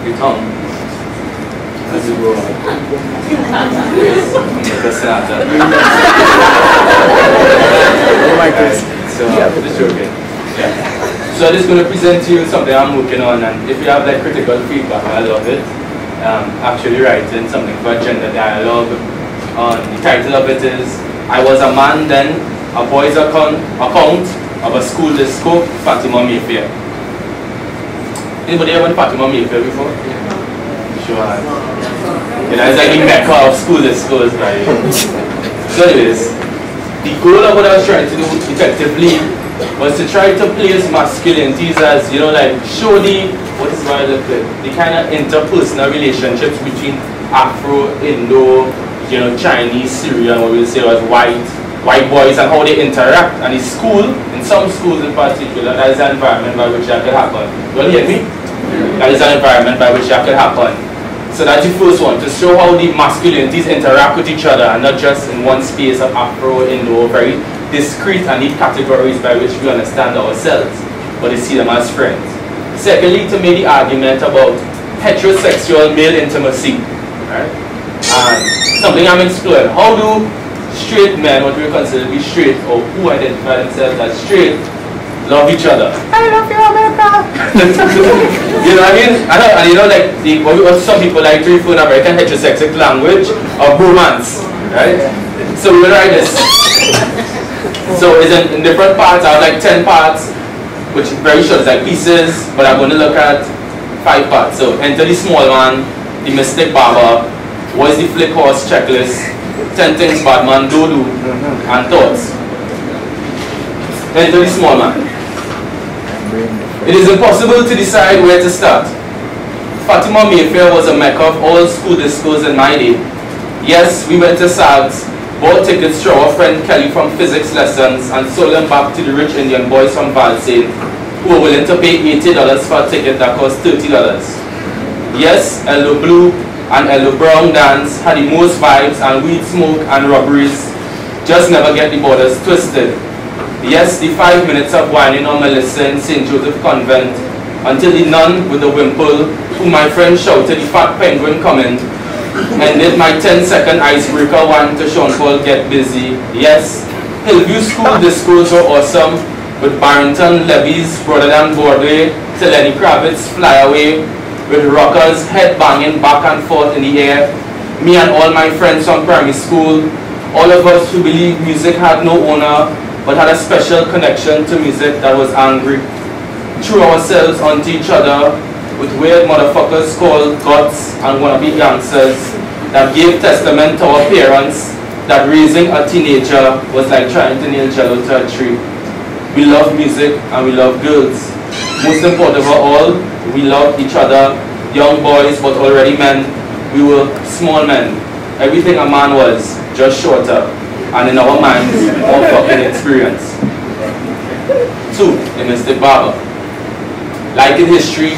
your tongue as you grow up. Amilcar Sanatan. So, just joking. Yeah. So I'm just going to present to you something I'm working on, and if you have like critical feedback, I love it. Actually writing something for gender dialogue. The title of it is I Was a Man Then, a Boy's Account of a School Disco, Fatima Mayfair. Anybody ever went Fatima Mayfair before? Yeah. Sure. You know, it's like the mecca of school discos, right? So anyways, the goal of what I was trying to do effectively was to try to place masculinities as, you know, like show the, what is what I look at, the kind of interpersonal relationships between Afro, Indo, you know, Chinese, Syrian, what we'll say was white boys, and how they interact. And in school, in some schools in particular, that is an environment by which that could happen. You hear me? That is an environment by which that could happen. So that's the first one, to show how the masculinities interact with each other, and not just in one space of Afro, Indo, very discrete and neat categories by which we understand ourselves, but they see them as friends. Secondly, to make the argument about heterosexual male intimacy, right? And something I'm exploring. How do straight men, what we consider to be straight, or who identify themselves as straight, love each other? I love you, America! You know what I mean? And you know, like what some people like to refer to American heterosexual language of romance, right? So we'll write this. So it's in different parts. I have like 10 parts, which is very short, it's like pieces, but I'm going to look at 5 parts. So enter the small man, the mystic barber, what is the flick horse checklist, 10 things bad man don't do, and thoughts. Enter the small man. It is impossible to decide where to start. Fatima Mayfair was a mecca of all school discos in my day. Yes, we went to SAGs, bought tickets to our friend Kelly from physics lessons, and sold them back to the rich Indian boys from Valsain, who were willing to pay $80 for a ticket that cost $30. Yes, Eldo Blue and Eldo Brown dance had the most vibes and weed smoke and robberies. Just never get the borders twisted. Yes, the 5 minutes of whining on Melissa in St. Joseph Convent, until the nun with the wimple, who my friend shouted the fat penguin coming, ended my 10-second icebreaker one to Sean Paul Get Busy. Yes, Hillview School discos were awesome, with Barrington levies broader than Broadway, till Lenny Kravitz fly away, with rockers head banging back and forth in the air. Me and all my friends from primary school, all of us who believed music had no owner, but had a special connection to music that was angry. Threw ourselves onto each other with weird motherfuckers called guts and wannabe gangsters that gave testament to our parents that raising a teenager was like trying to nail jello to a tree. We love music and we love girls. Most important of all, we loved each other, young boys but already men. We were small men. Everything a man was, just shorter, and in our minds, more fucking experience. 2. The mystic barber. Like in history,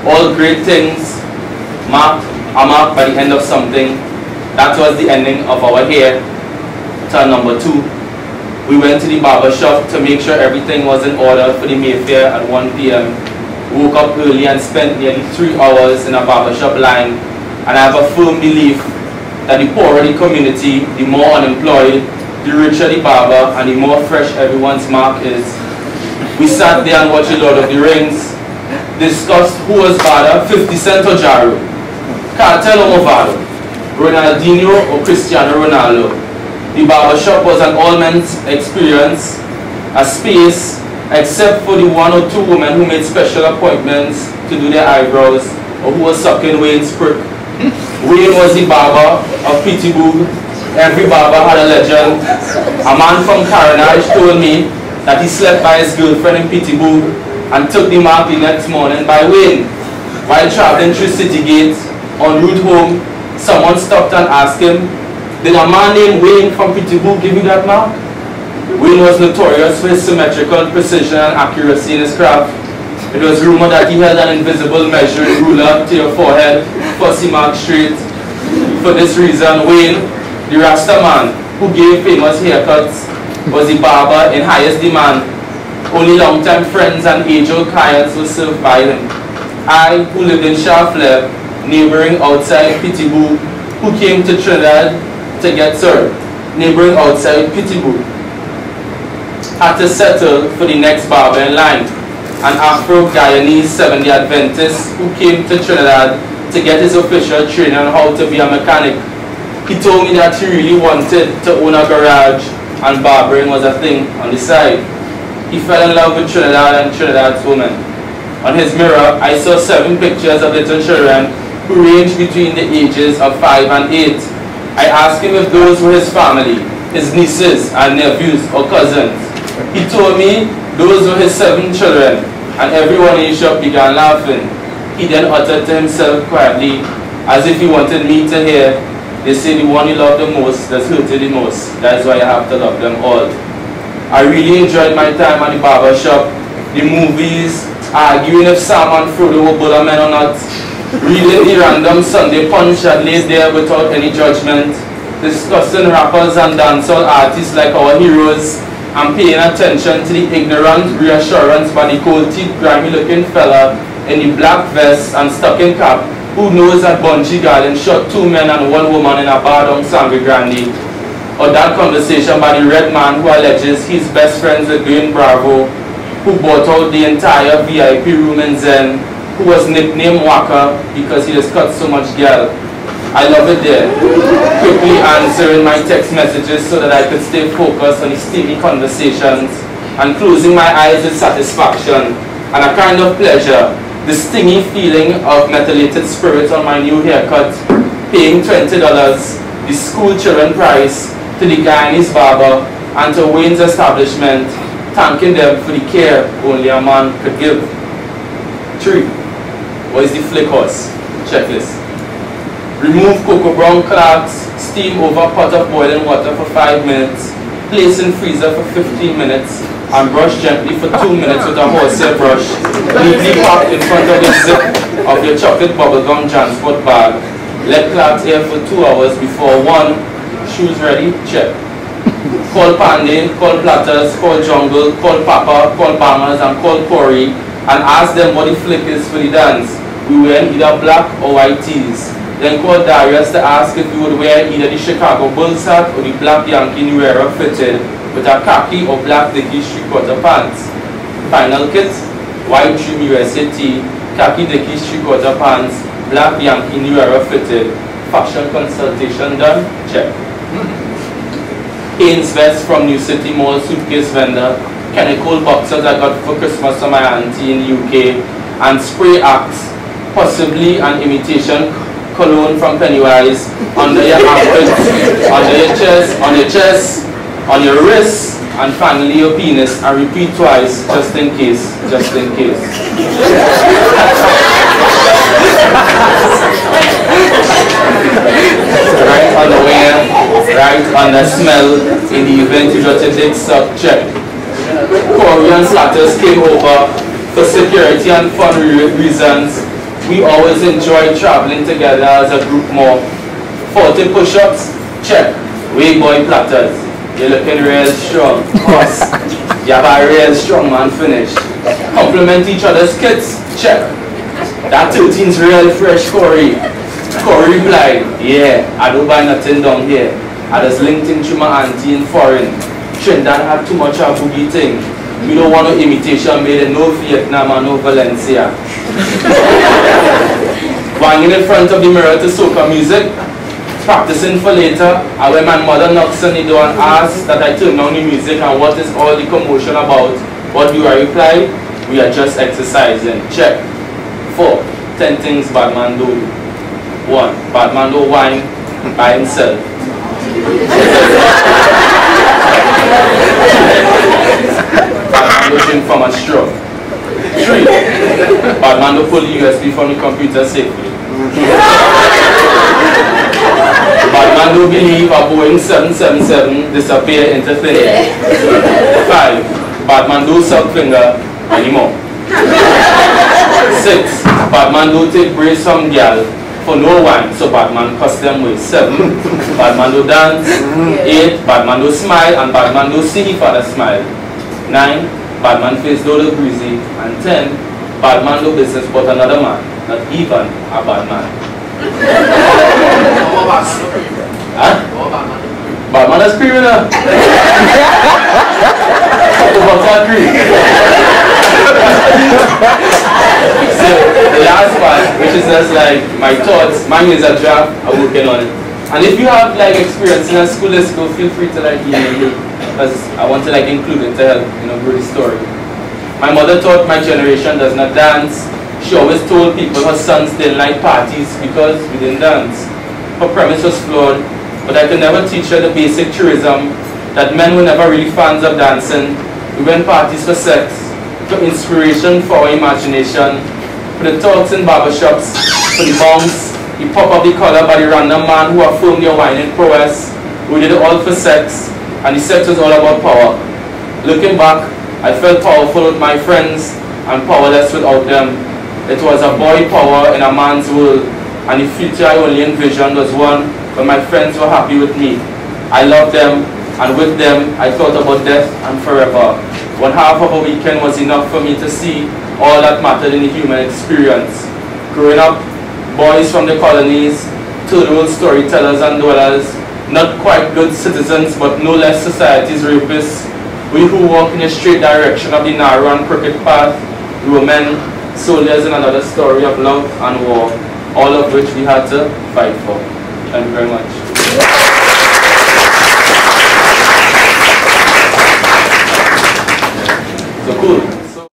all great things are marked by the end of something. That was the ending of our hair. Turn number 2. We went to the barber shop to make sure everything was in order for the Mayfair at 1 p.m. Woke up early and spent nearly 3 hours in a barber shop line. And I have a firm belief that the poorer the community, the more unemployed, the richer the barber, and the more fresh everyone's mark is. We sat there and watched the Lord of the Rings, discussed who was badder, 50 Cent or Jaro, Cartel or Movado, Ronaldinho or Cristiano Ronaldo. The barber shop was an all-men's experience, a space except for the 1 or 2 women who made special appointments to do their eyebrows or who was sucking Wayne's prick. Wayne was the barber of Pittsburgh. Every barber had a legend. A man from Carnage told me that he slept by his girlfriend in Pittsburgh and took the mark the next morning by Wayne. While traveling through City Gate en route home, someone stopped and asked him, "Did a man named Wayne from Pittsburgh give you that mark?" Wayne was notorious for his symmetrical precision and accuracy in his craft. It was rumored that he held an invisible measuring ruler to your forehead, fussy mark straight. For this reason, Wayne, the Rasta man who gave famous haircuts, was the barber in highest demand. Only long-time friends and age-old clients were served by him. I, who lived in Charfleur, neighboring outside Pitibou, who came to Trinidad to get served, neighboring outside Pitibou, had to settle for the next barber in line, an Afro-Guyanese Seventh-day Adventist who came to Trinidad to get his official training on how to be a mechanic. He told me that he really wanted to own a garage and barbering was a thing on the side. He fell in love with Trinidad and Trinidad's women. On his mirror, I saw 7 pictures of little children who ranged between the ages of 5 and 8. I asked him if those were his family, his nieces and nephews or cousins. He told me those were his 7 children, and everyone in the shop began laughing. He then uttered to himself quietly, as if he wanted me to hear, "They say the one you love the most does hurt you the most. That's why you have to love them all." I really enjoyed my time at the barber shop, the movies, arguing if Sam and Frodo were Buddha men or not, reading the random Sunday punch that laid there without any judgment, discussing rappers and dancehall artists like our heroes, and paying attention to the ignorant reassurance by the cold-teeth, grimy-looking fella in the black vest and stocking cap who knows that Bungie Garden shot 2 men and 1 woman in a bar down Sangre Grande, or that conversation by the red man who alleges he's best friends with Dwayne Bravo, who bought out the entire VIP room in Zen, who was nicknamed Waka because he has cut so much girl. I love it there, quickly answering my text messages so that I could stay focused on the steamy conversations, and closing my eyes with satisfaction and a kind of pleasure, the stingy feeling of methylated spirits on my new haircut, paying $20, the school children price, to the Guyanese barber and to Wayne's establishment, thanking them for the care only a man could give. 3. What is the flick horse? Checklist. Remove cocoa brown clogs, steam over pot of boiling water for 5 minutes, place in freezer for 15 minutes, and brush gently for 2 minutes with a horsehair brush, neatly packed in front of the zip of your chocolate bubblegum transport bag. Let clogs air for 2 hours before 1. Shoes ready? Check. Call Pandey, call Platters, call Jungle, call Papa, call Bangers, and call Corey, and ask them what the flick is for the dance. We wear either black or white tees. Then call Darius to ask if we would wear either the Chicago Bulls hat or the black Yankee New Era fitted with a khaki or black Dickies 3/4 pants. Final kit, white trim USA tee, khaki Dickies 3/4 pants, black Yankee New Era fitted. Fashion consultation done? Check. Hanes vest from New City Mall suitcase vendor, chemical boxers I got for Christmas from my auntie in the UK, and spray axe, possibly an imitation cologne from Pennywise, under your armpits, under your chest, on your wrists, and finally your penis, and repeat twice, just in case, just in case. Right on the wear, right on the smell, in the event you got a dick suck, check. Korean slatters came over for security and fun reasons. We always enjoy traveling together as a group more. 40 push-ups, check. Way boy platters, you're looking real strong. Us, you have a real strong man finish. Compliment each other's kits, check. That 13's real fresh, Corey. Corey replied, yeah, I don't buy nothing down here. I just linked in to my auntie in foreign. Trinidad had too much of a boogie thing. We don't want no imitation made in no Vietnam and no Valencia. Banging in front of the mirror to soca music, practicing for later, and when my mother knocks on the door and asks that I turn down the music and what is all the commotion about, what do I reply? We are just exercising. Check. 4. 10 things bad man do. 1. Bad man do wine by himself. Bad man do drink from a straw. 3. Bad man do pull the USB from the computer safely. Bad man do believe a Boeing 777 disappear into thin air. 5. Bad man do suck finger anymore. 6. Bad man do take brace from girl for no wine, so bad man cuss them with. 7. Bad man do dance. 8. Bad man do smile, and bad man do see if other smile. 9. Bad man face do look greasy. And 10. bad man do business but another man, not even a bad man. Huh? Bad man is criminal. So the last part, which is just like my thoughts, mine is a draft, I'm working on it. And if you have like experience in a school, feel free to like email me, because I want to like include it to help, grow the story. My mother taught my generation does not dance. She always told people her sons didn't like parties because we didn't dance. Her premise was flawed, but I could never teach her the basic truism that men were never really fans of dancing. We went parties for sex, for inspiration, for our imagination, for the talks in barbershops, for the monks, the pop of the collar by the random man who affirmed their whining prowess. We did it all for sex, and the sex was all about power. Looking back, I felt powerful with my friends and powerless without them. It was a boy power in a man's world, and the future I only envisioned was one where my friends were happy with me. I loved them, and with them I thought about death and forever. 1/2 of a weekend was enough for me to see all that mattered in the human experience. Growing up, boys from the colonies, third-world storytellers and dwellers, not quite good citizens but no less society's rapists. We who walk in a straight direction of the narrow and crooked path, we were men, soldiers in another story of love and war, all of which we had to fight for. Thank you very much. So cool.